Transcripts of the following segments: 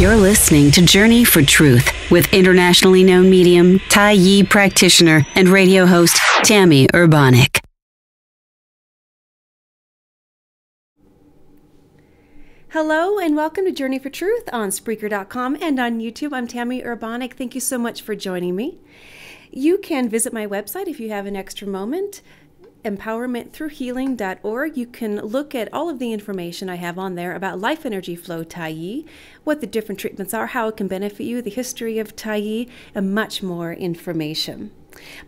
You're listening to Journey for Truth with internationally known medium, Tai Yi practitioner, and radio host Tami Urbanek. Hello and welcome to Journey for Truth on Spreaker.com and on YouTube. I'm Tami Urbanek. Thank you so much for joining me. You can visit my website if you have an extra moment, empowermentthroughhealing.org. You can look at all of the information I have on there about life energy flow Tai Yi, what the different treatments are, how it can benefit you, the history of Tai Yi, and much more information.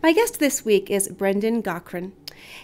My guest this week is Brendan Gaughran.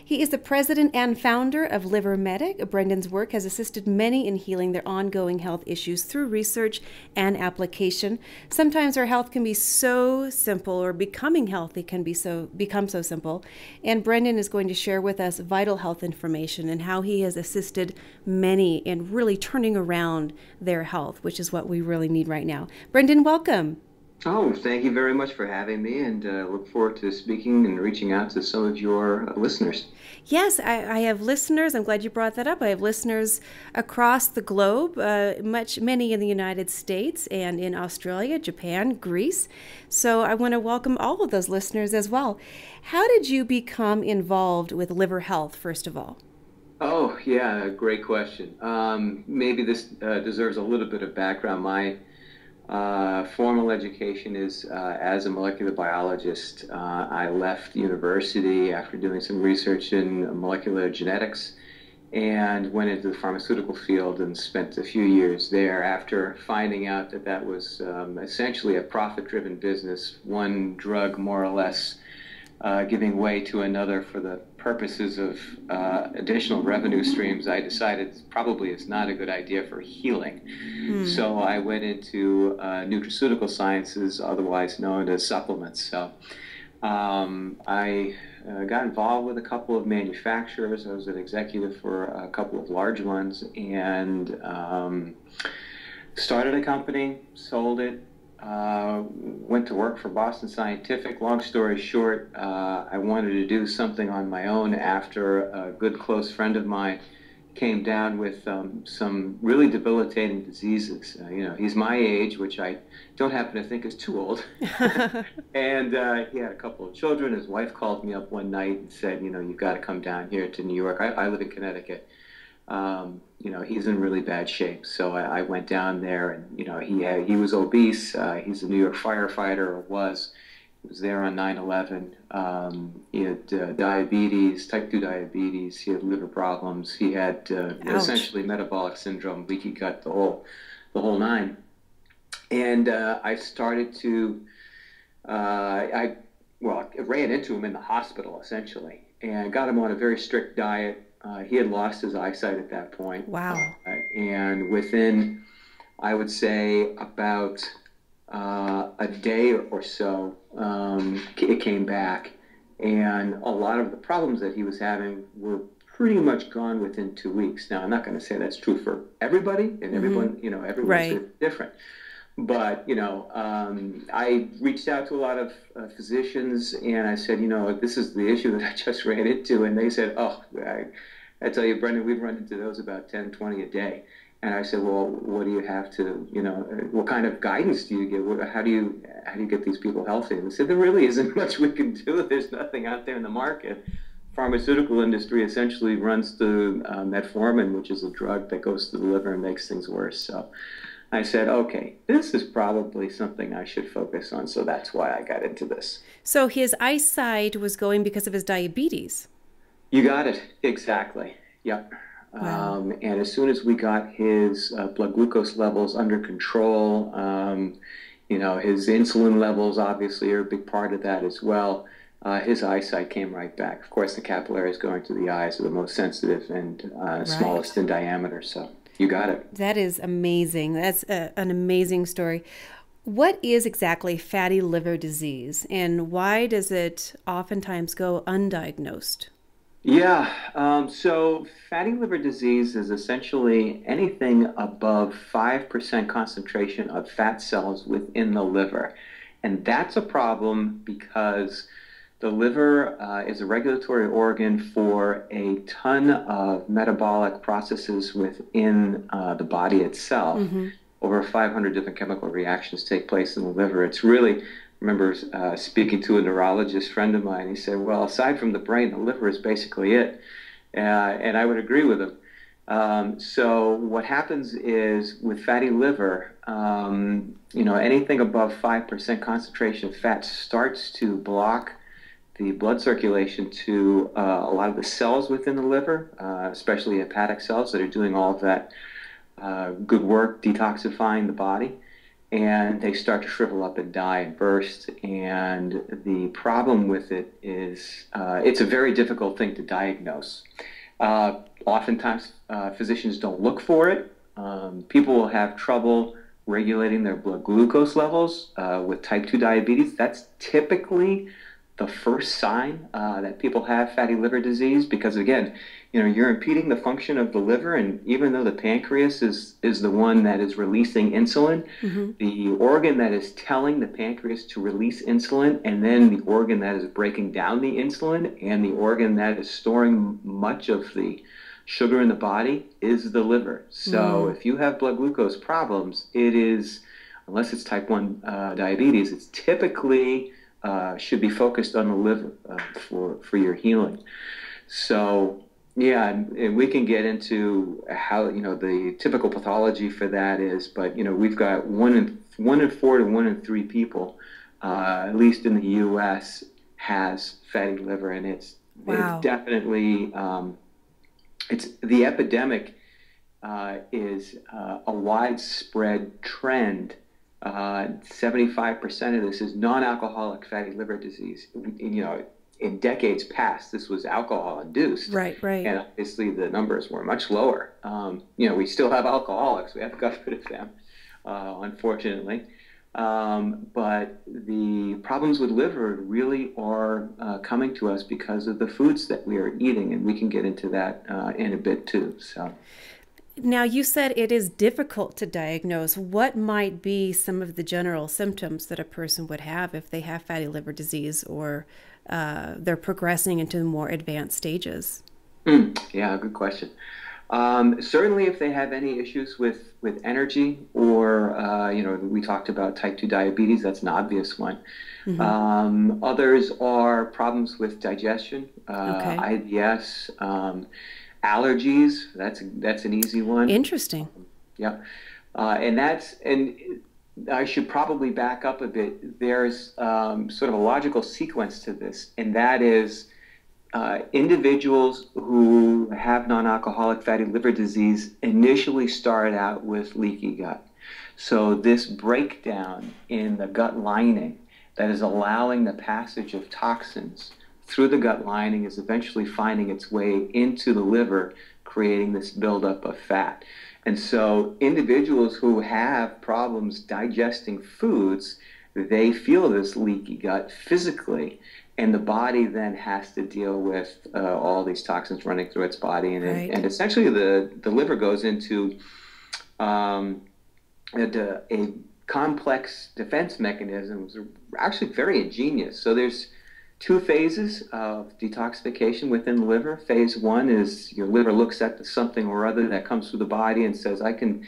He is the president and founder of LiverMedic. Brendan's work has assisted many in healing their ongoing health issues through research and application. Sometimes our health can be so simple, or becoming healthy can become so simple. And Brendan is going to share with us vital health information and how he has assisted many in really turning around their health, which is what we really need right now. Brendan, welcome. Oh, thank you very much for having me, and look forward to speaking and reaching out to some of your listeners. Yes, I have listeners. I'm glad you brought that up. I have listeners across the globe, many in the United States and in Australia, Japan, Greece. So I want to welcome all of those listeners as well. How did you become involved with liver health, first of all? Oh, yeah, great question. Maybe this deserves a little bit of background. My formal education is as a molecular biologist. I left university after doing some research in molecular genetics and went into the pharmaceutical field and spent a few years there after finding out that that was essentially a profit-driven business, one drug more or less giving way to another for the purposes of additional revenue streams. I decided probably it's not a good idea for healing. So I went into nutraceutical sciences, otherwise known as supplements. So I got involved with a couple of manufacturers. I was an executive for a couple of large ones, and started a company, sold it, went to work for Boston Scientific. Long story short, I wanted to do something on my own after a good close friend of mine came down with some really debilitating diseases. He's my age, which I don't happen to think is too old. And he had a couple of children. His wife called me up one night and said, you've got to come down here to New York. I live in Connecticut. He's in really bad shape. So I went down there, and, he was obese. He's a New York firefighter, or was. He was there on 9/11. He had diabetes, type 2 diabetes. He had liver problems. He had essentially metabolic syndrome, leaky gut, the whole nine. And I started to, I ran into him in the hospital, essentially, and got him on a very strict diet. He had lost his eyesight at that point. Wow. And within, I would say, about a day or so, it came back. And a lot of the problems that he was having were pretty much gone within 2 weeks. Now, I'm not going to say that's true for everybody, and everyone, everyone's Right. different. But, I reached out to a lot of physicians, and I said, this is the issue that I just ran into. And they said, oh, I tell you, Brendan, we've run into those about 10, 20 a day. And I said, well, what do you have to, what kind of guidance do you give? How do you get these people healthy? And they said, there really isn't much we can do. There's nothing out there in the market. Pharmaceutical industry essentially runs through metformin, which is a drug that goes to the liver and makes things worse. So I said, okay, this is probably something I should focus on. So that's why I got into this. So his eyesight was going because of his diabetes. You got it. Exactly. Yep. Wow. And as soon as we got his blood glucose levels under control, his insulin levels obviously are a big part of that as well. His eyesight came right back. Of course, the capillaries going to the eyes are the most sensitive and smallest in diameter. So you got it. That is amazing. That's an amazing story. What is exactly fatty liver disease, and why does it oftentimes go undiagnosed? Yeah, so fatty liver disease is essentially anything above 5% concentration of fat cells within the liver. And that's a problem because the liver is a regulatory organ for a ton of metabolic processes within the body itself. over 500 different chemical reactions take place in the liver. It's really, I remember speaking to a neurologist friend of mine. He said, well, aside from the brain, the liver is basically it. And I would agree with him. So what happens is with fatty liver, anything above 5% concentration of fat starts to block the blood circulation to a lot of the cells within the liver, especially hepatic cells that are doing all of that good work detoxifying the body. And they start to shrivel up and die and burst. And the problem with it is it's a very difficult thing to diagnose. Oftentimes, physicians don't look for it. People will have trouble regulating their blood glucose levels with type 2 diabetes. That's typically the first sign that people have fatty liver disease, because again, you're impeding the function of the liver, and even though the pancreas is the one that is releasing insulin, the organ that is telling the pancreas to release insulin, and then the organ that is breaking down the insulin, and the organ that is storing much of the sugar in the body is the liver. So if you have blood glucose problems, it is, unless it's type 1 diabetes, it's typically should be focused on the liver for your healing. So yeah, and we can get into how the typical pathology for that is, but we've got 1 in 4 to 1 in 3 people, at least in the U.S., has fatty liver, and it's definitely it's the epidemic is a widespread trend. 75% of this is non-alcoholic fatty liver disease. In decades past, this was alcohol-induced. Right. And obviously the numbers were much lower. We still have alcoholics. We haven't got rid of them, unfortunately. But the problems with liver really are coming to us because of the foods that we are eating, and we can get into that in a bit too. So. Now, you said it is difficult to diagnose. What might be some of the general symptoms that a person would have if they have fatty liver disease, or they're progressing into more advanced stages? Yeah, good question. Certainly if they have any issues with energy, or, we talked about type 2 diabetes, that's an obvious one. Others are problems with digestion, IBS, allergies, that's an easy one. Interesting. Yeah. And I should probably back up a bit. There's sort of a logical sequence to this, and that is individuals who have non-alcoholic fatty liver disease initially start out with leaky gut. So this breakdown in the gut lining that is allowing the passage of toxins through the gut lining is eventually finding its way into the liver, creating this buildup of fat. And so individuals who have problems digesting foods, they feel this leaky gut physically, and the body then has to deal with all these toxins running through its body. And essentially the liver goes into a complex defense mechanism. Actually very ingenious. So there's 2 phases of detoxification within the liver. Phase 1 is your liver looks at something or other that comes through the body and says, I can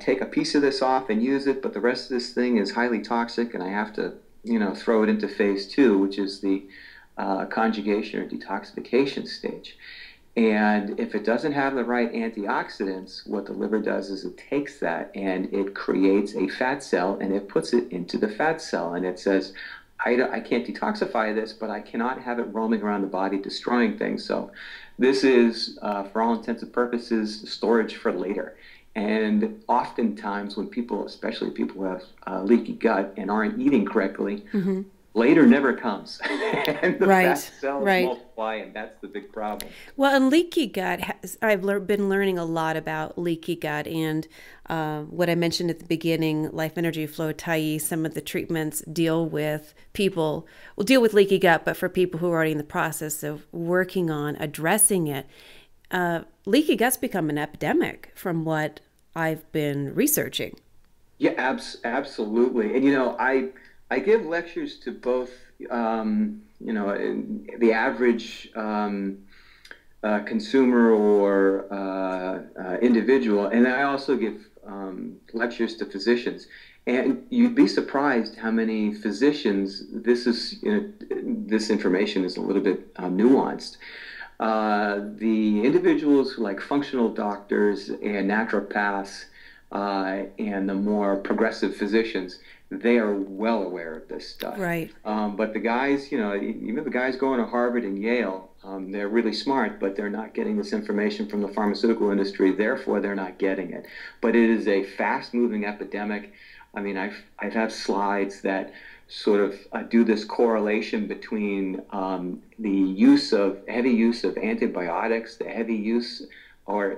take a piece of this off and use it, but the rest of this thing is highly toxic and I have to, throw it into phase 2, which is the conjugation or detoxification stage. And if it doesn't have the right antioxidants, what the liver does is it takes that and it creates a fat cell and it puts it into the fat cell, and it says, I can't detoxify this, but I cannot have it roaming around the body destroying things. So this is, for all intents and purposes, storage for later. And oftentimes when people, especially people who have leaky gut and aren't eating correctly, later never comes. And the fat cells multiply, and that's the big problem. Well, and leaky gut, I've been learning a lot about leaky gut, and what I mentioned at the beginning, Life Energy Flow Tai, some of the treatments deal with leaky gut, but for people who are already in the process of working on addressing it. Leaky gut's become an epidemic from what I've been researching. Yeah, absolutely. And, I give lectures to both, the average consumer or individual, and I also give lectures to physicians. And you'd be surprised how many physicians, this information is a little bit nuanced. The individuals like functional doctors and naturopaths and the more progressive physicians, they are well aware of this stuff. Right. But the guys, even the guys going to Harvard and Yale, they're really smart, but they're not getting this information from the pharmaceutical industry. Therefore, they're not getting it. But it is a fast-moving epidemic. I mean, I've had slides that sort of do this correlation between the heavy use of antibiotics, the heavy use or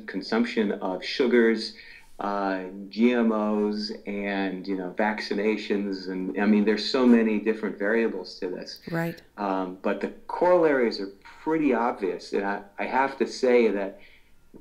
consumption of sugars, GMOs, and vaccinations, and I mean, there's so many different variables to this. Right. But the corollaries are pretty obvious, and I have to say that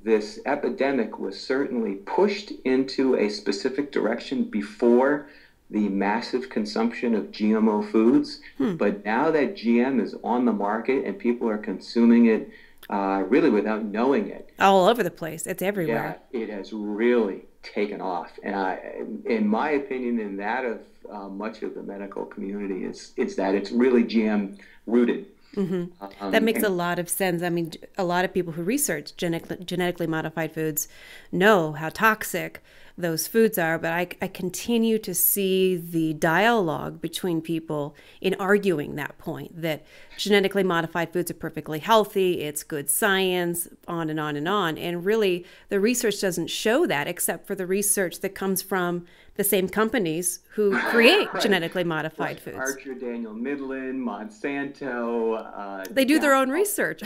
this epidemic was certainly pushed into a specific direction before the massive consumption of GMO foods. But now that GM is on the market and people are consuming it really without knowing it. All over the place. It's everywhere. Yeah, it has really taken off. And in my opinion, and that of much of the medical community, is that it's really GM rooted. Mm-hmm. That makes a lot of sense. I mean, a lot of people who research genetically modified foods know how toxic those foods are, but I continue to see the dialogue between people in arguing that point, that genetically modified foods are perfectly healthy, it's good science, on and on and on. And really, the research doesn't show that, except for the research that comes from the same companies who create genetically modified foods. Archer, Daniel Midland, Monsanto. They do their own research.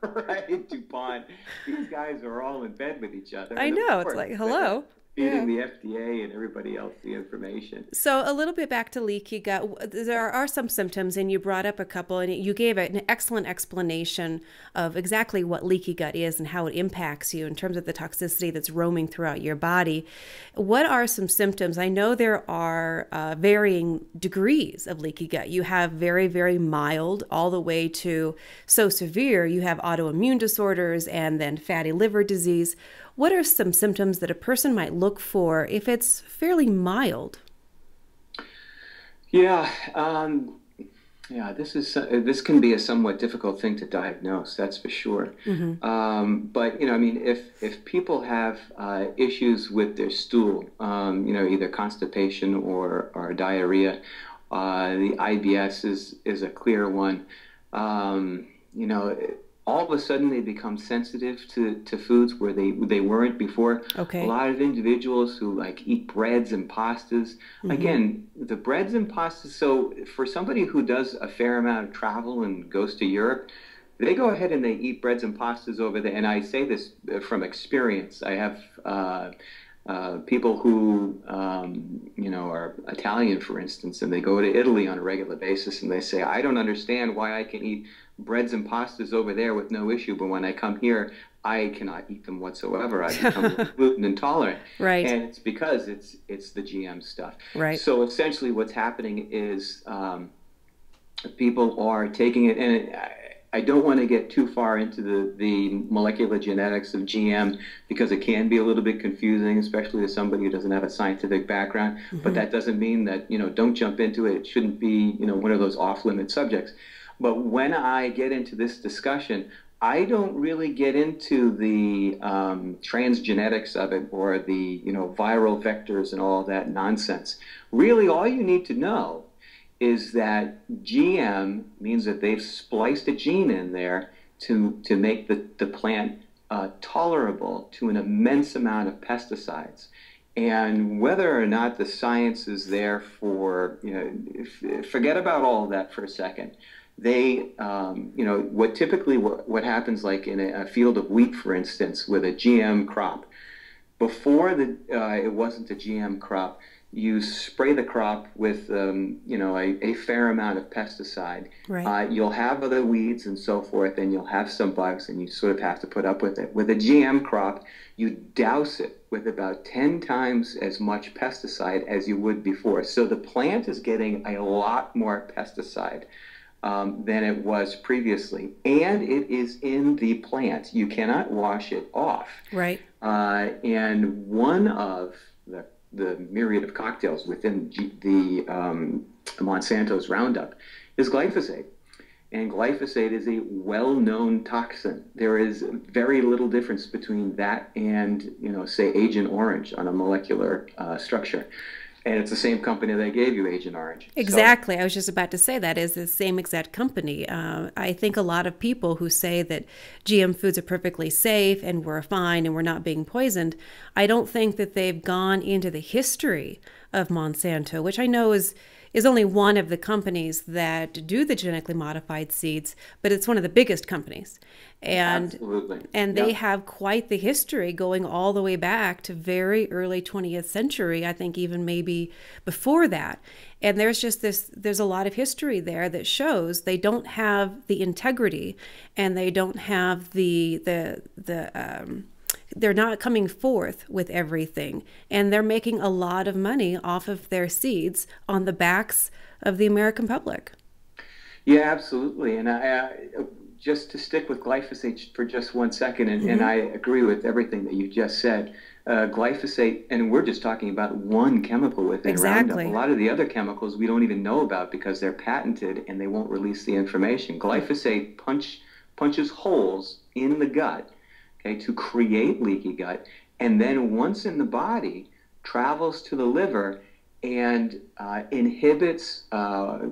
Right, DuPont. These guys are all in bed with each other. I know. It's like, hello. Feeding the FDA and everybody else the information. So a little bit back to leaky gut. There are some symptoms, and you brought up a couple, and you gave an excellent explanation of exactly what leaky gut is and how it impacts you in terms of the toxicity that's roaming throughout your body. What are some symptoms? I know there are varying degrees of leaky gut. You have very, very mild all the way to so severe. You have autoimmune disorders and then fatty liver disease. What are some symptoms that a person might look for if it's fairly mild? Yeah, this can be a somewhat difficult thing to diagnose. That's for sure. Mm-hmm. But I mean, if people have issues with their stool, either constipation or diarrhea, the IBS is a clear one. All of a sudden they become sensitive to foods where they weren't before. Okay. A lot of individuals who eat breads and pastas. Mm-hmm. Again, the breads and pastas, so for somebody who does a fair amount of travel and goes to Europe, they go ahead and they eat breads and pastas over there. And I say this from experience. I have people who, are Italian, for instance, and they go to Italy on a regular basis and they say, I don't understand why I can eat breads and pastas over there with no issue, but when I come here, I cannot eat them whatsoever. I become gluten intolerant. Right. And it's because it's the GM stuff. Right. So essentially what's happening is people are taking it, and I don't want to get too far into the molecular genetics of GM because it can be a little bit confusing, especially to somebody who doesn't have a scientific background. Mm-hmm. But that doesn't mean that, don't jump into it. It shouldn't be, one of those off-limit subjects. But when I get into this discussion, I don't really get into the transgenetics of it or the, viral vectors and all that nonsense. Really, all you need to know is that GM means that they've spliced a gene in there to make the plant tolerable to an immense amount of pesticides. And whether or not the science is there for, forget about all of that for a second. They, what happens like in a field of wheat, for instance, with a GM crop, before it wasn't a GM crop, you spray the crop with, a fair amount of pesticide. Right. You'll have other weeds and so forth, and you'll have some bugs, and you sort of have to put up with it. With a GM crop, you douse it with about 10 times as much pesticide as you would before. So the plant is getting a lot more pesticide than it was previously, and it is in the plant. You cannot wash it off. Right. And one of the myriad of cocktails within the Monsanto's Roundup is glyphosate. And glyphosate is a well-known toxin. There is very little difference between that and, say, Agent Orange on a molecular structure. And it's the same company that gave you Agent Orange. Exactly. I was just about to say that is the same exact company. I think a lot of people who say that GM foods are perfectly safe and we're fine and we're not being poisoned, I don't think that they've gone into the history of Monsanto, which I know is only one of the companies that do the genetically modified seeds, but it's one of the biggest companies. And Absolutely. and they have quite the history going all the way back to very early 20th century, I think even maybe before that. And there's a lot of history there that shows they don't have the integrity and they don't have they're not coming forth with everything, and they're making a lot of money off of their seeds on the backs of the American public. Yeah, absolutely. And I just to stick with glyphosate for just 1 second, and I agree with everything that you just said. Glyphosate, and we're just talking about one chemical within Roundup. A lot of the other chemicals we don't even know about because they're patented and they won't release the information. Glyphosate punches holes in the gut, okay, to create leaky gut, and then once in the body, travels to the liver and inhibits a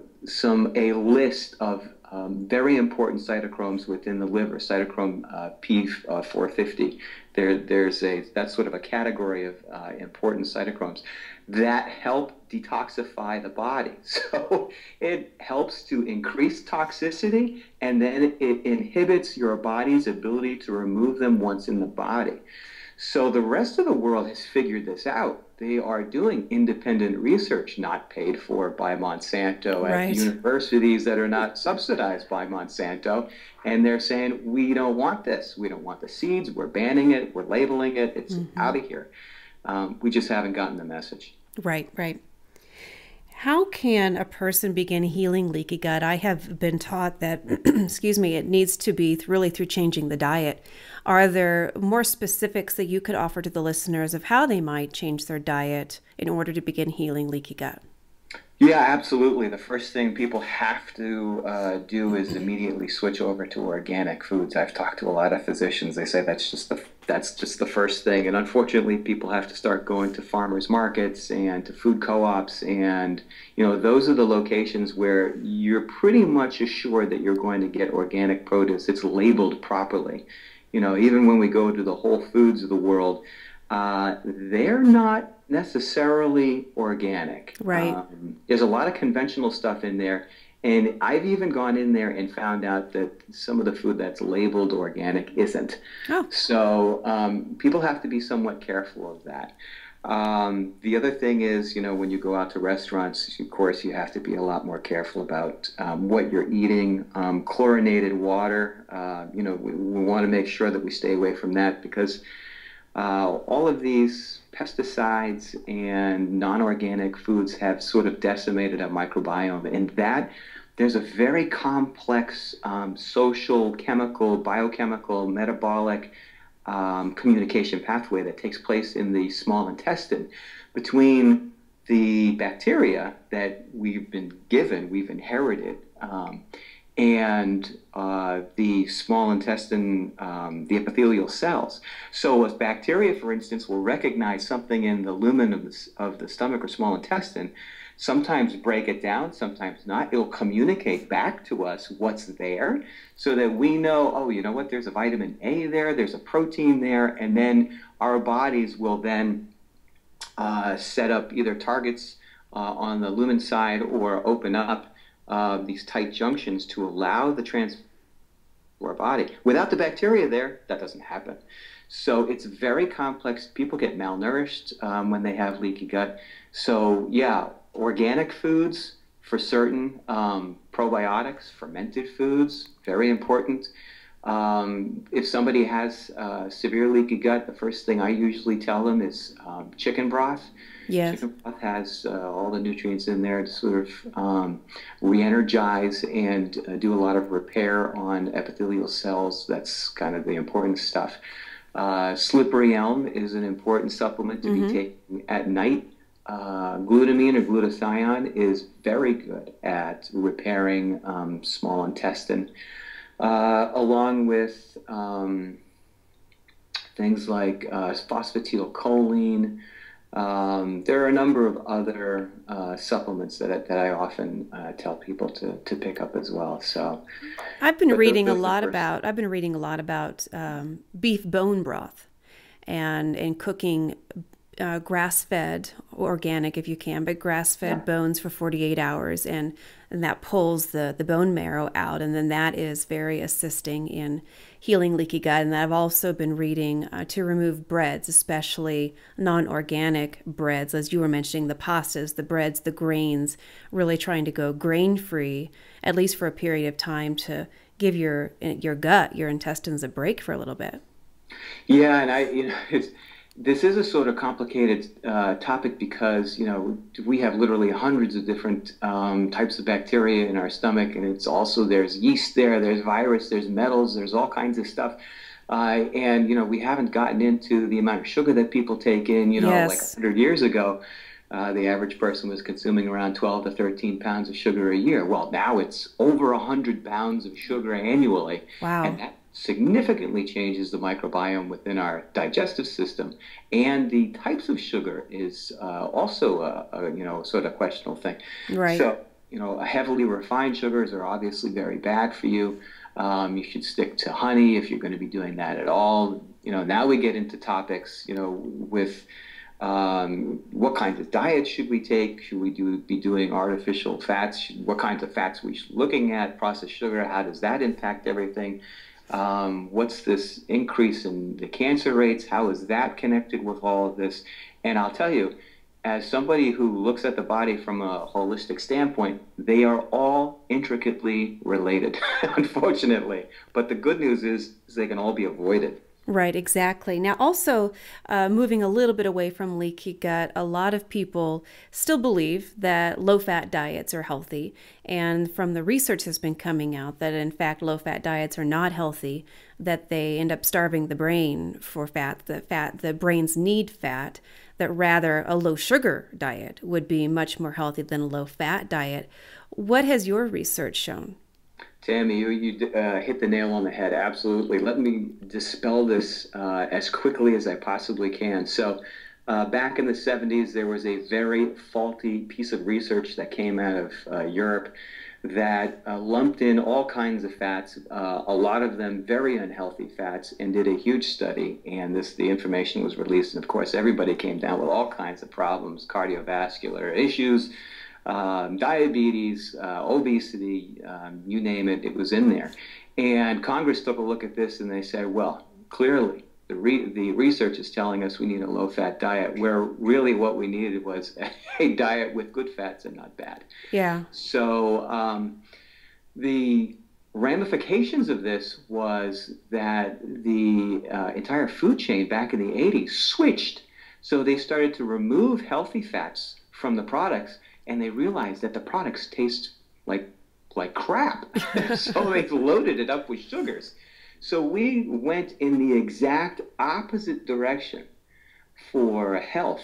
list of very important cytochromes within the liver. Cytochrome P450. That's sort of a category of important cytochromes that help detoxify the body. So it helps to increase toxicity, and then it inhibits your body's ability to remove them once in the body. So the rest of the world has figured this out. They are doing independent research not paid for by Monsanto at universities that are not subsidized by Monsanto. And they're saying, we don't want this. We don't want the seeds. We're banning it. We're labeling it. It's out of here. We just haven't gotten the message. Right, right. How can a person begin healing leaky gut? I have been taught that, excuse me, it needs to be really through changing the diet. Are there more specifics that you could offer to the listeners of how they might change their diet in order to begin healing leaky gut? Yeah, absolutely. The first thing people have to do is immediately switch over to organic foods. I've talked to a lot of physicians. They say that's just the first thing. And unfortunately, people have to start going to farmers markets and to food co-ops. And, those are the locations where you're pretty much assured that you're going to get organic produce. It's labeled properly. Even when we go to the Whole Foods of the world, they're not necessarily organic. Right. There's a lot of conventional stuff in there. And I've even gone in there and found out that some of the food that's labeled organic isn't. Oh. So people have to be somewhat careful of that. The other thing is, when you go out to restaurants, of course, you have to be a lot more careful about what you're eating. Chlorinated water, we want to make sure that we stay away from that because all of these pesticides and non-organic foods have sort of decimated our microbiome, and that there's a very complex social, chemical, biochemical, metabolic communication pathway that takes place in the small intestine between the bacteria that we've been given, we've inherited, and the small intestine, the epithelial cells. So if bacteria, for instance, will recognize something in the lumen of the stomach or small intestine, sometimes break it down, sometimes not. It'll communicate back to us what's there so that we know, oh, you know what, there's a vitamin A there, there's a protein there, and then our bodies will then set up either targets on the lumen side or open up these tight junctions to allow the transfer to our body. Without the bacteria there, that doesn't happen. So it's very complex. People get malnourished when they have leaky gut. So yeah, organic foods for certain, probiotics, fermented foods, very important. If somebody has severe leaky gut, the first thing I usually tell them is chicken broth. Yes. Chicken broth has all the nutrients in there to sort of re-energize and do a lot of repair on epithelial cells. That's kind of the important stuff. Slippery elm is an important supplement to be taken at night. Glutamine or glutathione is very good at repairing small intestine, along with things like phosphatidylcholine. There are a number of other supplements that I often tell people to pick up as well. So I've been reading a lot about beef bone broth and cooking grass-fed, organic if you can, but grass-fed bones for 48 hours, and that pulls the bone marrow out, and then that is very assisting in healing leaky gut. And I've also been reading to remove breads, especially non-organic breads, as you were mentioning, the pastas, the breads, the grains, really trying to go grain-free, at least for a period of time, to give your gut, your intestines a break for a little bit. Yeah, and this is a sort of complicated topic because, we have literally hundreds of different types of bacteria in our stomach, and there's yeast there's virus, there's metals, there's all kinds of stuff. And we haven't gotten into the amount of sugar that people take in, Yes. like 100 years ago. The average person was consuming around 12 to 13 pounds of sugar a year. Well, now it's over 100 pounds of sugar annually. Wow. And that significantly changes the microbiome within our digestive system. And the types of sugar is also a sort of questionable thing. Right. So, heavily refined sugars are obviously very bad for you. You should stick to honey if you're going to be doing that at all. Now we get into topics, with what kinds of diets should we take? Should we be doing artificial fats? What kinds of fats we should be looking at? Processed sugar, how does that impact everything? What's this increase in the cancer rates? How is that connected with all of this? And I'll tell you, as somebody who looks at the body from a holistic standpoint, they are all intricately related, unfortunately. But the good news is they can all be avoided. Right, exactly. Now, also moving a little bit away from leaky gut, a lot of people still believe that low-fat diets are healthy. And from the research that's been coming out that, in fact, low-fat diets are not healthy, that they end up starving the brain for fat, the brains need fat, that rather a low-sugar diet would be much more healthy than a low-fat diet. What has your research shown? Tami, you hit the nail on the head. Absolutely. Let me dispel this as quickly as I possibly can. So back in the 70s, there was a very faulty piece of research that came out of Europe that lumped in all kinds of fats, a lot of them very unhealthy fats, and did a huge study. And the information was released. And of course, everybody came down with all kinds of problems, cardiovascular issues, diabetes, obesity, you name it, it was in there. And Congress took a look at this and they said, well, clearly the research is telling us we need a low-fat diet, where really what we needed was a diet with good fats and not bad. Yeah. So the ramifications of this was that the entire food chain back in the 80s switched. So they started to remove healthy fats from the products, and they realized that the products taste like crap. So they loaded it up with sugars. So we went in the exact opposite direction for health,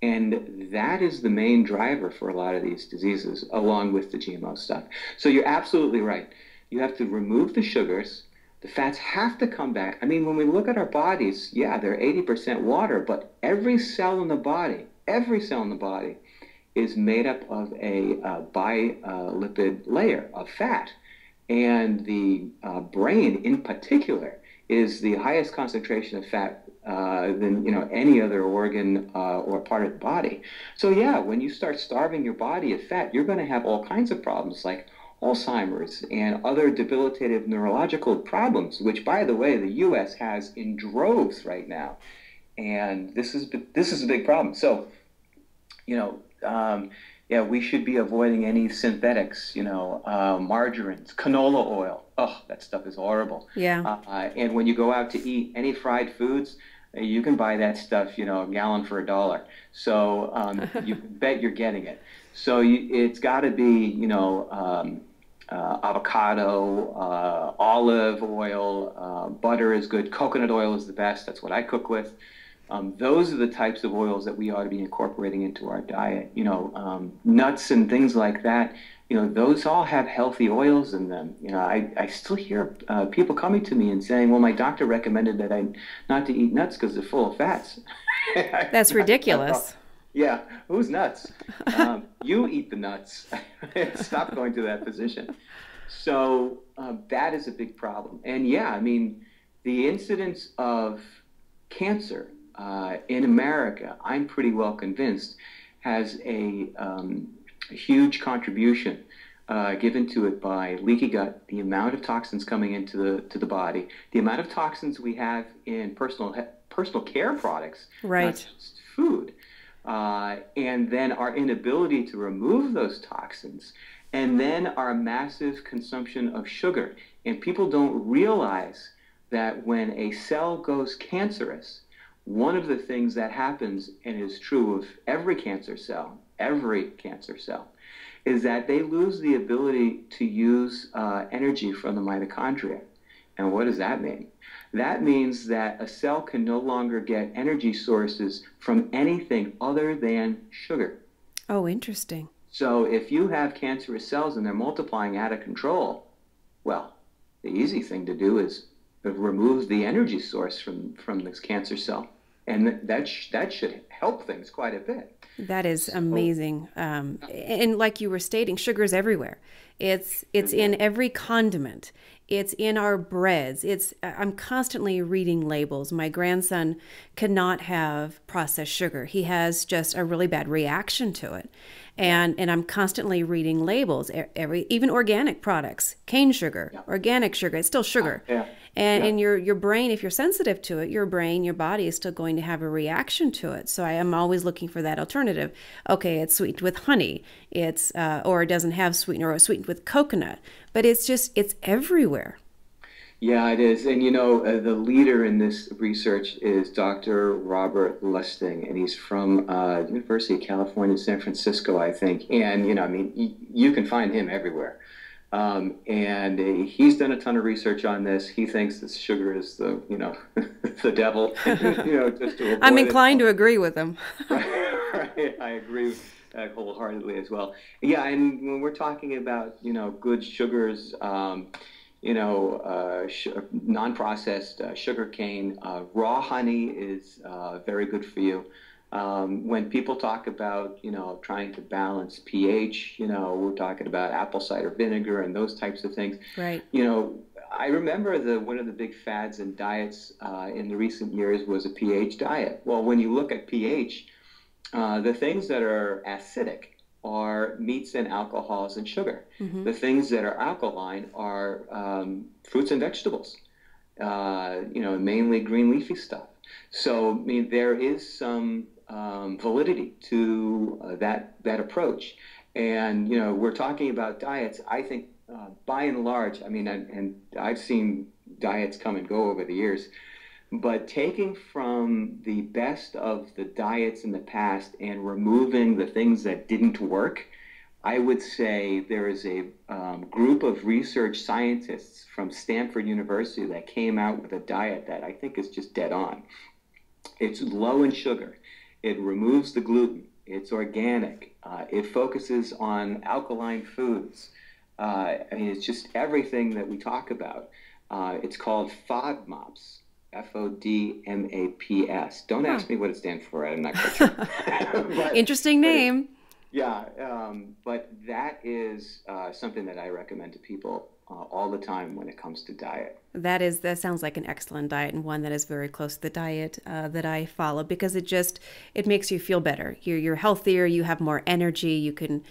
and that is the main driver for a lot of these diseases, along with the GMO stuff. So you're absolutely right. You have to remove the sugars. The fats have to come back. I mean, when we look at our bodies, yeah, they're 80% water, but every cell in the body is made up of a bilipid layer of fat. And the brain in particular is the highest concentration of fat than any other organ or part of the body. So yeah, when you start starving your body of fat, you're going to have all kinds of problems like Alzheimer's and other debilitative neurological problems, which, by the way, the U.S. has in droves right now. And this is a big problem. So, yeah, we should be avoiding any synthetics, margarines, canola oil. Oh, that stuff is horrible. Yeah. And when you go out to eat any fried foods, you can buy that stuff, a gallon for $1. So you bet you're getting it. So it's got to be, avocado, olive oil, butter is good. Coconut oil is the best. That's what I cook with. Those are the types of oils that we ought to be incorporating into our diet. Nuts and things like that. Those all have healthy oils in them. I still hear people coming to me and saying, "Well, my doctor recommended that I not to eat nuts because they're full of fats." That's ridiculous. Yeah, who's nuts? You eat the nuts. Stop going to that physician. So that is a big problem. And yeah, I mean, the incidence of cancer in America, I'm pretty well convinced, has a huge contribution given to it by leaky gut, the amount of toxins coming into the body, the amount of toxins we have in personal care products, right? Not just food. And then our inability to remove those toxins, and then our massive consumption of sugar. And people don't realize that when a cell goes cancerous, one of the things that happens, and is true of every cancer cell, is that they lose the ability to use energy from the mitochondria. And what does that mean? That means that a cell can no longer get energy sources from anything other than sugar. Oh, interesting. So if you have cancerous cells and they're multiplying out of control, well, the easy thing to do is remove the energy source from this cancer cell. And that should help things quite a bit. That is amazing. And like you were stating, sugar is everywhere. It's in every condiment. It's in our breads. I'm constantly reading labels. My grandson cannot have processed sugar. He has just a really bad reaction to it. And I'm constantly reading labels, even organic products, cane sugar, organic sugar, it's still sugar. And your brain, if you're sensitive to it, your body is still going to have a reaction to it. So I am always looking for that alternative. Okay, it's sweetened with honey, or it doesn't have sweetener, or it's sweetened with coconut, but it's everywhere. Yeah, it is. And the leader in this research is Dr. Robert Lustig, and he's from University of California, San Francisco, I think. And, you can find him everywhere. And he's done a ton of research on this. He thinks that sugar is the devil. Just to I'm inclined to agree with him. Right, I agree wholeheartedly as well. Yeah, and when we're talking about good sugars, non-processed sugar cane, raw honey is very good for you. When people talk about, trying to balance pH, we're talking about apple cider vinegar and those types of things. Right. I remember one of the big fads in diets in the recent years was a pH diet. Well, when you look at pH, the things that are acidic are meats and alcohols and sugar. Mm-hmm. The things that are alkaline are fruits and vegetables, mainly green leafy stuff. So, I mean, there is some validity to that approach. And, we're talking about diets. I think by and large, I mean, and I've seen diets come and go over the years, but taking from the best of the diets in the past and removing the things that didn't work, I would say there is a group of research scientists from Stanford University that came out with a diet that I think is just dead on. It's low in sugar. It removes the gluten. It's organic. It focuses on alkaline foods. It's just everything that we talk about. It's called FODMAPs. FODMAPS. Don't ask me what it stands for. I'm not quite sure. Interesting name. But that is something that I recommend to people all the time when it comes to diet. That sounds like an excellent diet, and one that is very close to the diet that I follow, because it makes you feel better. You're healthier. You have more energy. You feel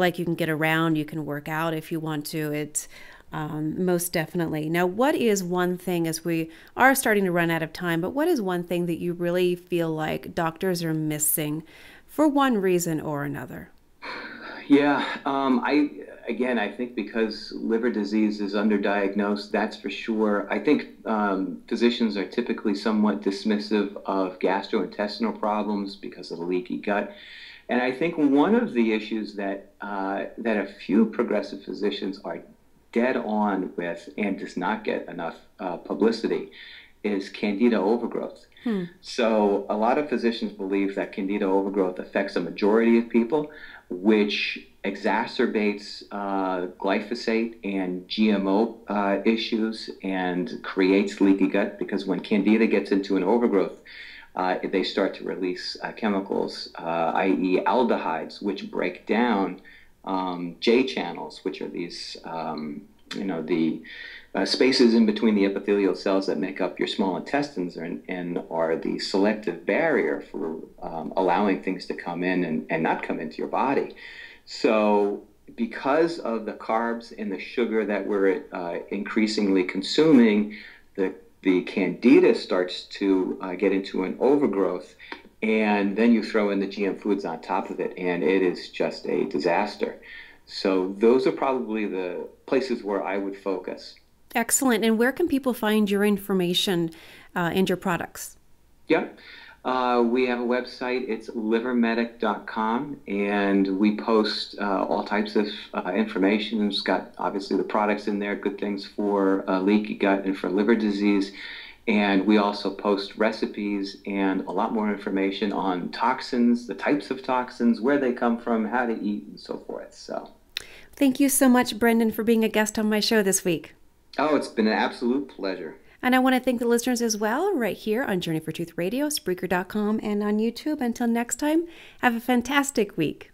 like you can get around. You can work out if you want to. It's most definitely. Now, what is one thing, as we are starting to run out of time, but what is one thing that you really feel like doctors are missing for one reason or another? Yeah, I think because liver disease is underdiagnosed, that's for sure. I think physicians are typically somewhat dismissive of gastrointestinal problems because of the leaky gut. And I think one of the issues that that a few progressive physicians are dead on with and does not get enough publicity is candida overgrowth. So a lot of physicians believe that candida overgrowth affects a majority of people, which exacerbates glyphosate and GMO issues and creates leaky gut, because when candida gets into an overgrowth, they start to release chemicals, i.e. aldehydes, which break down J channels, which are these, the spaces in between the epithelial cells that make up your small intestines and are the selective barrier for allowing things to come in and not come into your body. So because of the carbs and the sugar that we're increasingly consuming, the candida starts to get into an overgrowth, and then you throw in the GM foods on top of it, and it is just a disaster. So those are probably the places where I would focus. Excellent. And where can people find your information and your products? Yeah. We have a website. It's LiverMedic.com, and we post all types of information. It's got obviously the products in there, good things for leaky gut and for liver disease. And we also post recipes and a lot more information on toxins, the types of toxins, where they come from, how to eat, and so forth. So, thank you so much, Brendan, for being a guest on my show this week. Oh, it's been an absolute pleasure. And I want to thank the listeners as well, right here on Journey for Truth Radio, Spreaker.com, and on YouTube. Until next time, have a fantastic week.